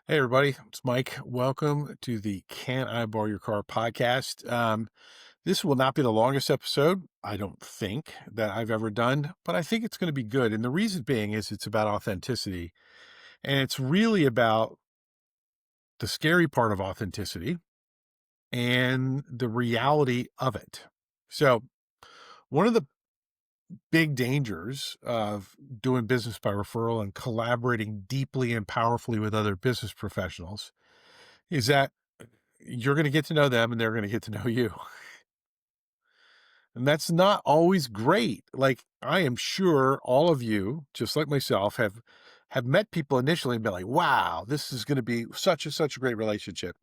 Hey, everybody. It's Mike. Welcome to the Can I Borrow Your Car podcast. This will not be the longest episode, I don't think, that I've ever done, but I think it's going to be good. And the reason being is it's about authenticity. And it's really about the scary part of authenticity and the reality of it. So, one of the big dangers of doing business by referral and collaborating deeply and powerfully with other business professionals is that you're going to get to know them and they're going to get to know you. And that's not always great. Like I am sure all of you, just like myself, have met people initially and been like, wow, this is going to be such a great relationship.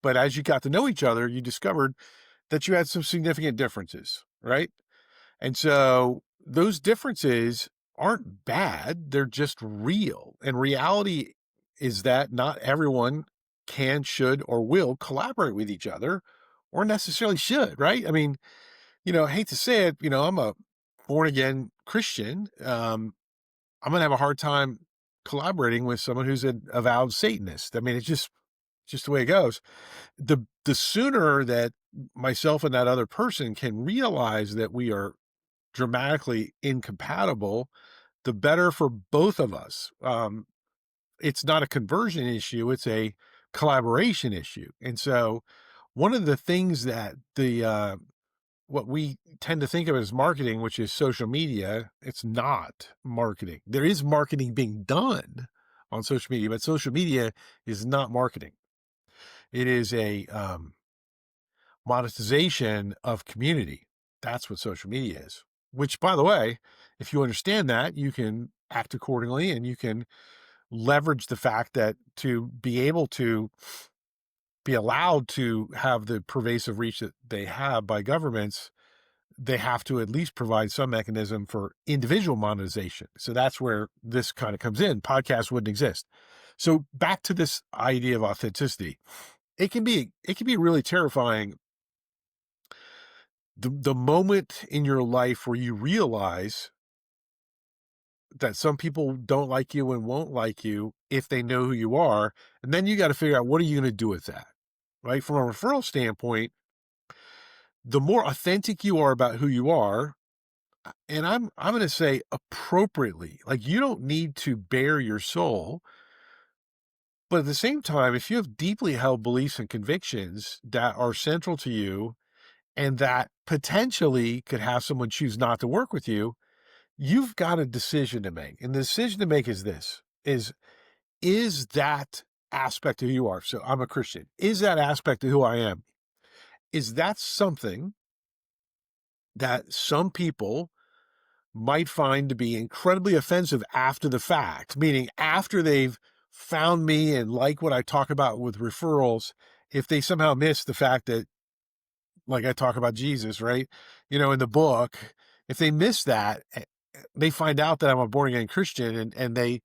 But as you got to know each other, you discovered that you had some significant differences, right? And so those differences aren't bad, they're just real. And reality is that not everyone can, should, or will collaborate with each other or necessarily should, right? I mean, I hate to say it, I'm a born again Christian. I'm going to have a hard time collaborating with someone who's an avowed Satanist. I mean, it's just the way it goes. The sooner that myself and that other person can realize that we are dramatically incompatible, the better for both of us. It's not a conversion issue, it's a collaboration issue. And so one of the things that what we tend to think of as marketing, which is social media, it's not marketing. There is marketing being done on social media, but social media is not marketing. It is a monetization of community. That's what social media is. Which, by the way, if you understand that, you can act accordingly and you can leverage the fact that to be able to be allowed to have the pervasive reach that they have by governments, they have to at least provide some mechanism for individual monetization. So that's where this kind of comes in. Podcasts wouldn't exist. So back to this idea of authenticity. It can be really terrifying the moment in your life where you realize that some people don't like you and won't like you if they know who you are. And then you got to figure out what are you going to do with that, right? From a referral standpoint, the more authentic you are about who you are, and I'm going to say appropriately, like you don't need to bare your soul, but at the same time, if you have deeply held beliefs and convictions that are central to you and that potentially could have someone choose not to work with you, you've got a decision to make. And the decision to make is this is that aspect of who you are. So I'm a Christian. Is that aspect of who I am? Is that something that some people might find to be incredibly offensive after the fact, meaning after they've found me and like what I talk about with referrals, if they somehow miss the fact that, like I talk about Jesus, right? In the book, if they miss that, they find out that I'm a born again Christian and they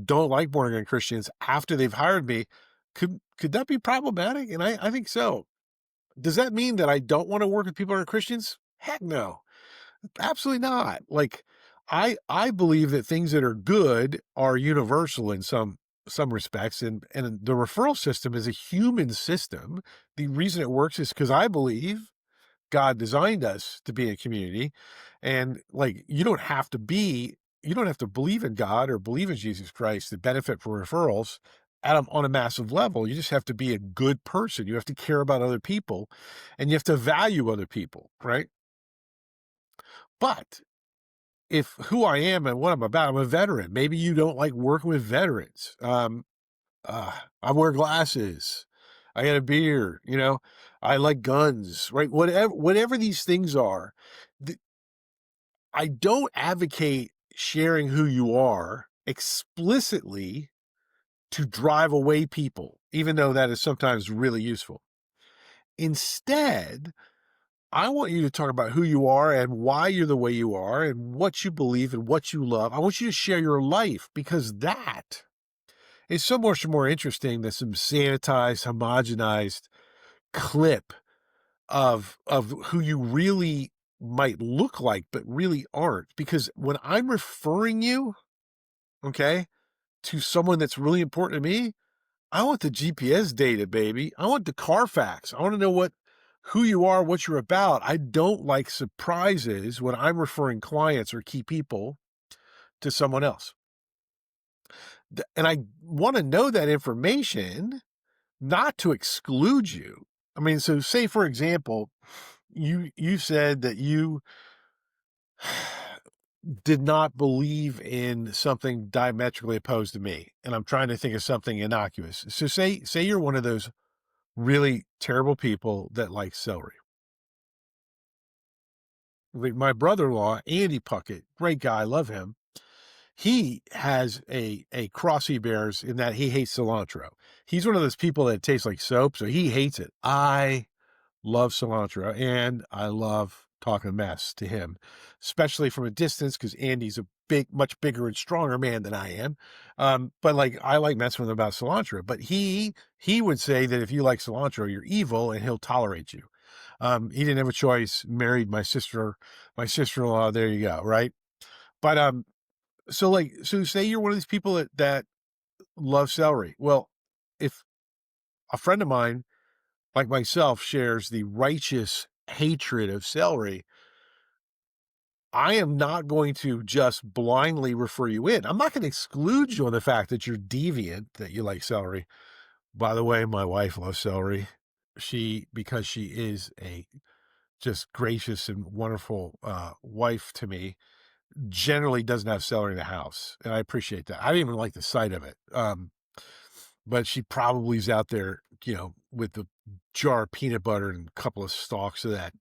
don't like born again Christians after they've hired me, could that be problematic? And I think so. Does that mean that I don't want to work with people who are Christians? Heck no. Absolutely not. Like I believe that things that are good are universal in some respects, and the referral system is a human system. The reason it works is because I believe God designed us to be a community. And like, you don't have to believe in God or believe in Jesus Christ to benefit from referrals on a massive level. You just have to be a good person. You have to care about other people and you have to value other people, right? But if who I am and what I'm about, I'm a veteran. Maybe you don't like working with veterans. I wear glasses. I got a beard, I like guns, right? Whatever these things are, I don't advocate sharing who you are explicitly to drive away people, even though that is sometimes really useful. Instead, I want you to talk about who you are and why you're the way you are and what you believe and what you love. I want you to share your life because that is so much more interesting than some sanitized, homogenized clip of who you really might look like, but really aren't. Because when I'm referring you, okay, to someone that's really important to me, I want the GPS data, baby. I want the Carfax. I want to know who you are, what you're about. I don't like surprises when I'm referring clients or key people to someone else. And I want to know that information, not to exclude you. I mean, so say for example, you said that you did not believe in something diametrically opposed to me, and I'm trying to think of something innocuous. So say you're one of those really terrible people that like celery. Like my brother-in-law, Andy Puckett, great guy, love him. He has a cross he bears in that he hates cilantro. He's one of those people that tastes like soap, so he hates it. I love cilantro, and I love talking mess to him, especially from a distance because Andy's a much bigger and stronger man than I am. But like I like messing with him about cilantro. But he would say that if you like cilantro, you're evil, and he'll tolerate you. He didn't have a choice. Married my sister-in-law. There you go, right? But so say you're one of these people that love celery. Well, if a friend of mine like myself shares the righteous hatred of celery, I am not going to just blindly refer you in. I'm not going to exclude you on the fact that you're deviant, that you like celery. By the way, my wife loves celery. Because she is a just gracious and wonderful wife to me, generally doesn't have celery in the house. And I appreciate that. I don't even like the sight of it. But she probably is out there, with the jar of peanut butter and a couple of stalks of that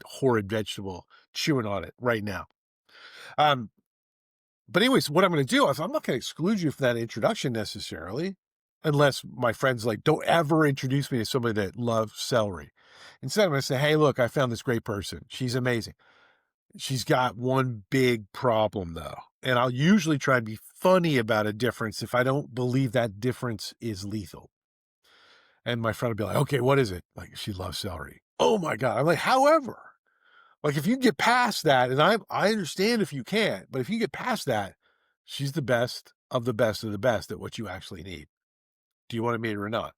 horrid vegetable, chewing on it right now. Um, but anyways, what I'm going to do is I'm not going to exclude you from that introduction necessarily, unless my friends like, don't ever introduce me to somebody that loves celery. Instead, I'm going to say, hey, look, I found this great person. She's amazing. She's got one big problem though. And I'll usually try and be funny about a difference if I don't believe that difference is lethal. And my friend would be like, okay, what is it? Like, she loves celery. Oh my God. I'm like, however, like if you get past that, and I understand if you can't, but if you get past that, she's the best of the best of the best at what you actually need. Do you want to meet her or not?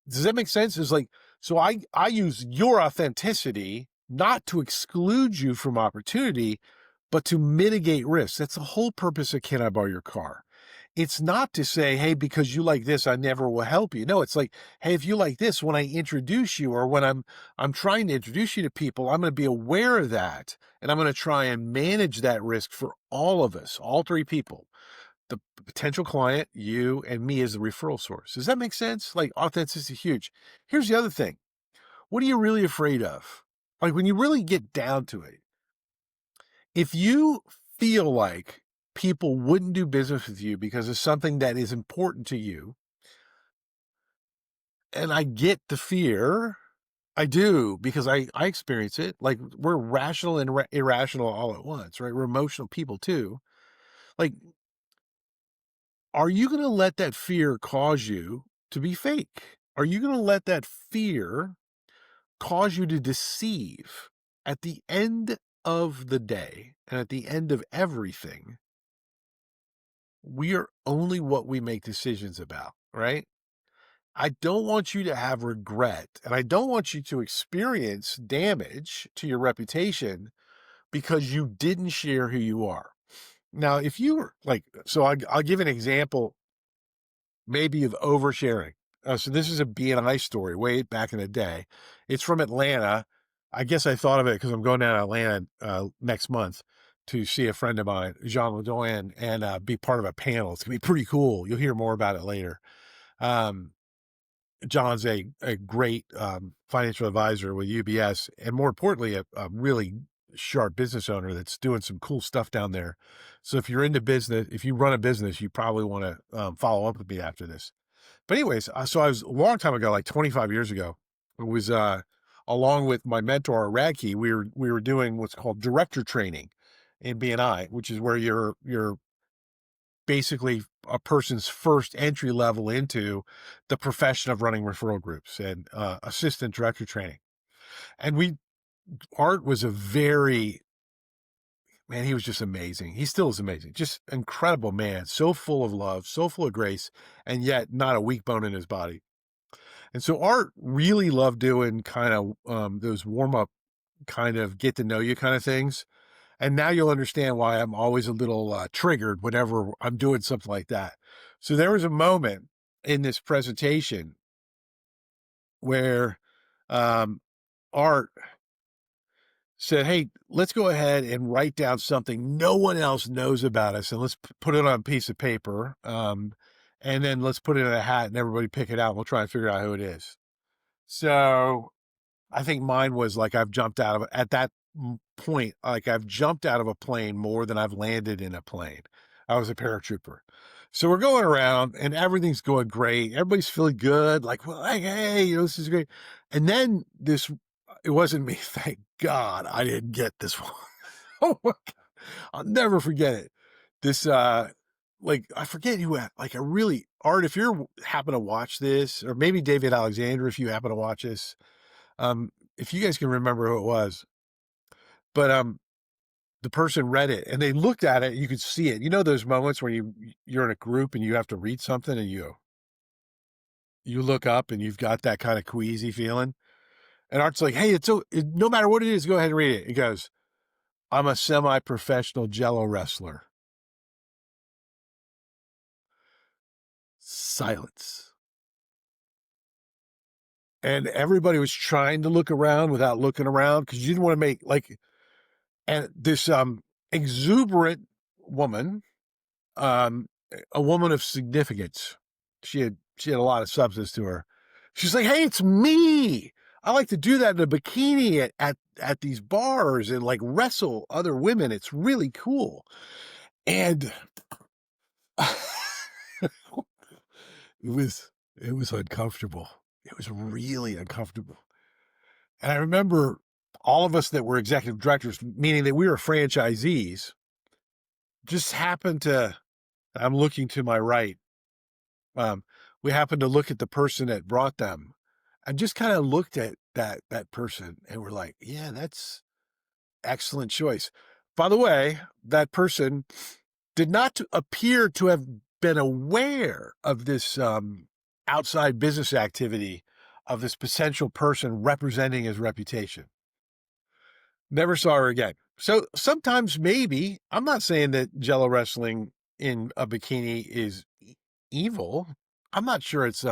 Does that make sense? It's like, so I use your authenticity not to exclude you from opportunity, but to mitigate risks. That's the whole purpose of Can I Borrow Your Car? It's not to say, hey, because you like this, I never will help you. No, it's like, hey, if you like this, when I introduce you or when I'm trying to introduce you to people, I'm going to be aware of that. And I'm going to try and manage that risk for all of us, all three people, the potential client, you, and me as the referral source. Does that make sense? Like authenticity is huge. Here's the other thing. What are you really afraid of? Like when you really get down to it, if you feel like people wouldn't do business with you because of something that is important to you, and I get the fear, I do, because I experience it. Like we're rational and irrational all at once, right? We're emotional people too. Like, are you going to let that fear cause you to be fake? Are you going to let that fear cause you to deceive? At the end of the day and at the end of everything, we are only what we make decisions about, right? I don't want you to have regret, and I don't want you to experience damage to your reputation because you didn't share who you are. Now, if you were like, so I'll give an example maybe of oversharing. So this is a BNI story way back in the day. It's from Atlanta. I guess I thought of it because I'm going down to Atlanta next month to see a friend of mine, Jean Ledoyen, and be part of a panel. It's going to be pretty cool. You'll hear more about it later. Um, John's a great financial advisor with UBS, and more importantly, a really sharp business owner that's doing some cool stuff down there. So if you're into business, if you run a business, you probably want to follow up with me after this. But anyways, so I was a long time ago, like 25 years ago, it was along with my mentor Radke, we were doing what's called director training in BNI, which is where you're basically a person's first entry level into the profession of running referral groups and assistant director training. And Art was a very Man, he was just amazing. He still is amazing. Just incredible man. So full of love, so full of grace, and yet not a weak bone in his body. And so Art really loved doing kind of those warm up kind of get to know you kind of things. And now you'll understand why I'm always a little triggered whenever I'm doing something like that. So there was a moment in this presentation where um, Art said, "Hey, let's go ahead and write down something no one else knows about us, and let's put it on a piece of paper, and then let's put it in a hat, and everybody pick it out. We'll try and figure out who it is." So I think mine was like I've jumped out of at that point, like I've jumped out of a plane more than I've landed in a plane. I was a paratrooper. So we're going around and everything's going great. Everybody's feeling good. Like, well, hey, this is great. And then it wasn't me. Thank God I didn't get this one. Oh my God. I'll never forget it. This, like, I forget who, like, I really, Art, if you're happen to watch this, or maybe David Alexander, if you happen to watch this, if you guys can remember who it was, but the person read it and they looked at it, you could see it. You know those moments when you're in a group and you have to read something and you look up and you've got that kind of queasy feeling. And Art's like, "Hey, no matter what it is, go ahead and read it." He goes, "I'm a semi-professional Jello wrestler." Silence. And everybody was trying to look around without looking around because you didn't want to make like, and this exuberant woman, um, a woman of significance. She had a lot of substance to her. She's like, "Hey, it's me. I like to do that in a bikini at these bars and like wrestle other women. It's really cool." And it was uncomfortable. It was really uncomfortable. And I remember all of us that were executive directors, meaning that we were franchisees, just happened to, I'm looking to my right. Um, we happened to look at the person that brought them and just kind of looked at that person and we're like, yeah, that's excellent choice. By the way, that person did not appear to have been aware of this outside business activity of this potential person representing his reputation. Never saw her again. So sometimes maybe, I'm not saying that Jello wrestling in a bikini is evil. I'm not sure it's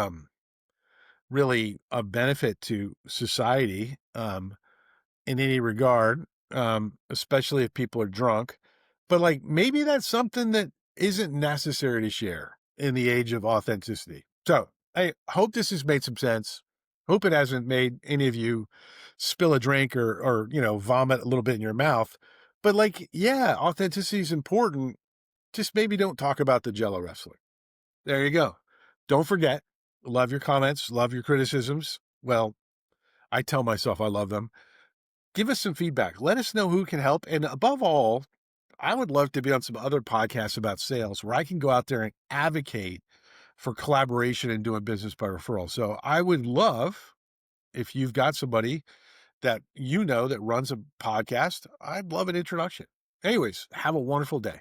really a benefit to society in any regard, especially if people are drunk. But like maybe that's something that isn't necessary to share in the age of authenticity. So I hope this has made some sense. Hope it hasn't made any of you spill a drink or vomit a little bit in your mouth. But like, yeah, authenticity is important. Just maybe don't talk about the Jello wrestling. There you go. Don't forget, love your comments, love your criticisms. Well, I tell myself I love them. Give us some feedback. Let us know who can help. And above all, I would love to be on some other podcasts about sales where I can go out there and advocate for collaboration and doing business by referral. So I would love if you've got somebody that that runs a podcast, I'd love an introduction. Anyways, have a wonderful day.